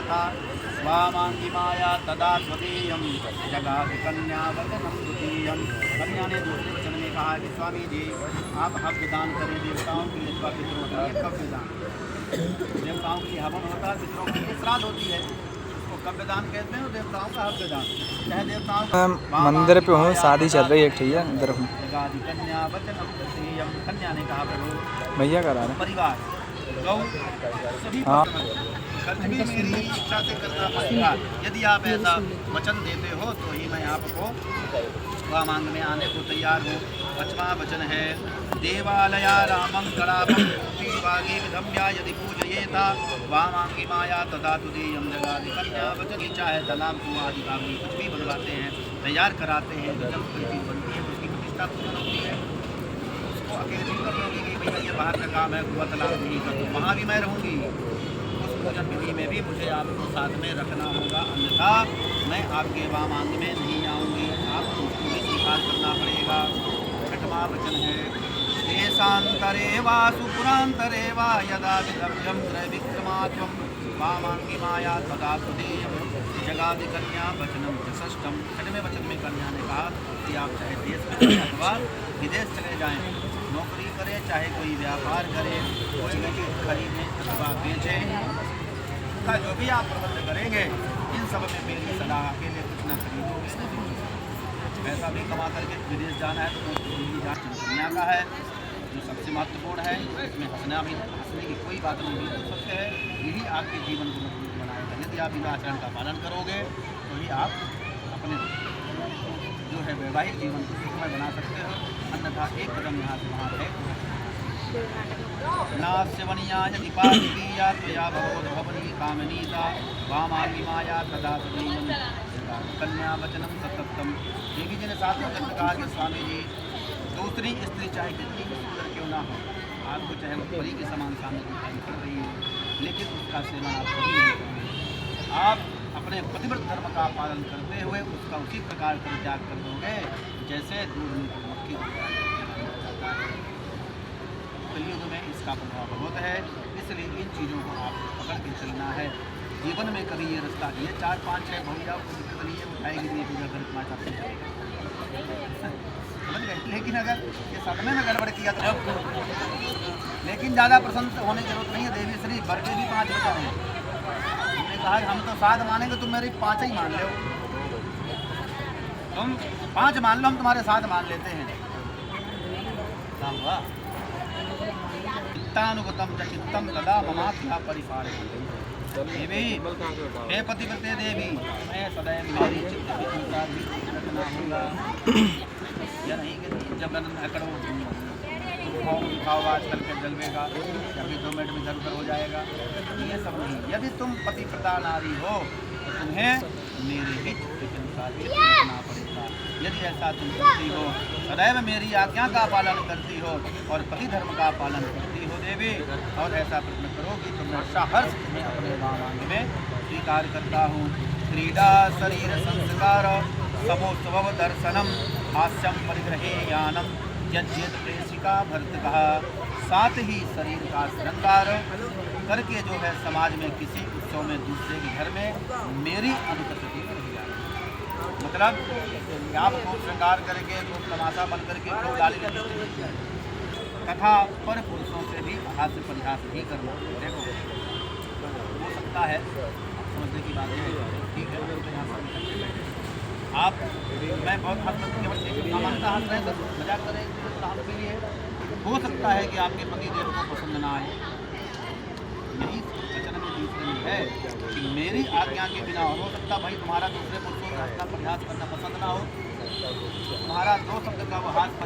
यथा वामांगी माया तदा स्वदेयम जगाति कन्या वचनम द्वितीयम। कन्या ने दूसरे वचन में कहा कि स्वामी जी आप हव्य दान करें देवताओं के लिए, अथवा पितरों के लिए कव्य दान। देवताओं के लिए हवन होता है, पितरों के लिए श्राद्ध होती है, उसको कव्य दान कहते हैं, और देवताओं का हव्य दान। चाहे देवताओं का मंदिर पे हूँ, शादी चल रही है, ठीक है, अंदर हूँ। जगाति कन्या वचनम द्वितीयम। कन्या ने कहा प्रभु भैया करा रहे परिवार गौ सभी खर्च भी मेरी इच्छा से करना पड़ेगा। यदि आप ऐसा वचन देते हो तो ही मैं आपको वामांग में आने को तैयार हूँ। 5वां वचन है देवालया रामं कलापं श्रीवागी विधम्या यदि पूजयेता वामांगी माया तथा तुदीयम जगाति कन्या वचन। चाहे तलाब कुआं आदि का कुछ भी बनवाते हैं, तैयार कराते हैं, जब कोई चीज़ बनती है उसकी प्रतिष्ठा पूर्ण होती है। उसको अकेले नहीं कर लोगी कि भैया ये बाहर का काम है, कुआं तालाब नहीं कर दो, वहाँ भी मैं रहूँगी। पूजन विधि में भी मुझे आपको साथ में रखना होगा, अन्यथा मैं आपके वामांग में नहीं आऊँगी, आपको उसको भी स्वीकार करना पड़ेगा। 6वां वचन है देशांतरे वा सुपुरांतरे वा यदा विधव्यम त्रैविक्रमात्वम वामांगी माया तदा तुदीयम जगाति कन्या वचनम। 6ष्टम 6वें वचन में कन्या ने कहा कि आप चाहे देश में जाएं अथवा विदेश चले जाएं, नौकरी करें, चाहे कोई व्यापार करें, कोई भी चीज़ खरीदें अथवा बेचें, का जो भी आप प्रबंध करेंगे इन सब में मेरी सलाह के लिए कुछ न खरीदोगे। पैसा भी कमा करके विदेश जाना है तो दुनिया का है जो सबसे महत्वपूर्ण है, इसमें हंसने की कोई बात नहीं हो सकते है। यही आपके जीवन को मजबूत बनाएगा। यदि आप इन आचरण का पालन करोगे तो ही आप अपने जो है वैवाहिक जीवन को सुखमय बना सकते हो, अन्यथा एक कदम यहाँ से वहाँ है नास्यवनिया यदि पापिया त्वया भवोद भवनी कामनीता वामांगी माया तदा तुदीयम कन्या वचनम सततम। देवी जी ने 7वें वचन में कहा कि स्वामी जी दूसरी स्त्री चाहे कितनी भी सुंदर क्यों ना हो, आपको चाहे वो परी के समान सामने दिखाई पड़ रही हो, लेकिन उसका सेवन आप कभी नहीं करेंगे। आप अपने पतिव्रत धर्म का पालन करते हुए उसका उसी प्रकार परित्याग कर दोगे जैसे दूध में मक्खी जाता है। कलयुग में इसका प्रभाव बहुत है, इसलिए इन चीज़ों को आप पकड़ के चलना है। जीवन में कभी ये रास्ता नहीं है 4 5 6 भैया को दिक्कत नहीं है, उठाएगी नहीं पूजा कर तुम्हारे साथ समझ गए। लेकिन अगर ये सदमे में गड़बड़ किया तो लेकिन ज़्यादा प्रसन्न होने की जरूरत नहीं है। देवी श्री वर्गे भी 5 वचन हैं। हमने कहा कि हम तो 7 मानेंगे, तुम मेरी 5 ही मान लो, तुम 5 मान लो, हम तुम्हारे 7 मान लेते हैं। क्या हुआ चित्तानुगतम च चित्तम तदा ममात्या परिपालयति। देवी हे पतिव्रते देवी, मैं सदैव मेरी चित्त की अनुसार ही रखना होगा। या नहीं कि जब अकड़ो खाओ आजकल के जलवेगा, अभी 2 मिनट में इधर उधर हो जाएगा, ये सब नहीं। यदि तुम पतिव्रता नारी हो तो तुम्हें मेरे ही चित्त के अनुसार ही रखना पड़ेगा। यदि ऐसा तुम करती हो, सदैव मेरी आज्ञा का पालन करती हो और पति धर्म का पालन करती हो देवी, और ऐसा प्रश्न करोगी तो मैं सहर्ष तुम्हें अपने वामांग में स्वीकार करता हूँ। क्रीडा शरीर संस्कार समोत्सव दर्शनम हास्यम परिग्रहे यानम यज्ञेत प्रेषिका भरत कहा। साथ ही शरीर का श्रृंगार करके जो है समाज में किसी उत्सव में दूसरे के घर में मेरी अनुपस्थिति में रह जाए। मतलब आप खूब श्रृंगार करके खूब तमाशा बन करके खूब लाली तथा पर पुरुषों से भी हास्य परिहास नहीं करना। देखो हो सकता है समझने की बात है, ठीक है, आप मैं बहुत हद तक केवल सामान्यतः हंस रहे हैं, मजाक करें के लिए हो सकता है कि आपके पति देव को पसंद ना आए। यही वचन में दूसरे में है कि मेरी आज्ञा के बिना हो सकता भाई तुम्हारा दूसरे पुरुषों से हंसना परिहास करना पसंद ना हो, तुम्हारा 2 शब्द का वो हाथ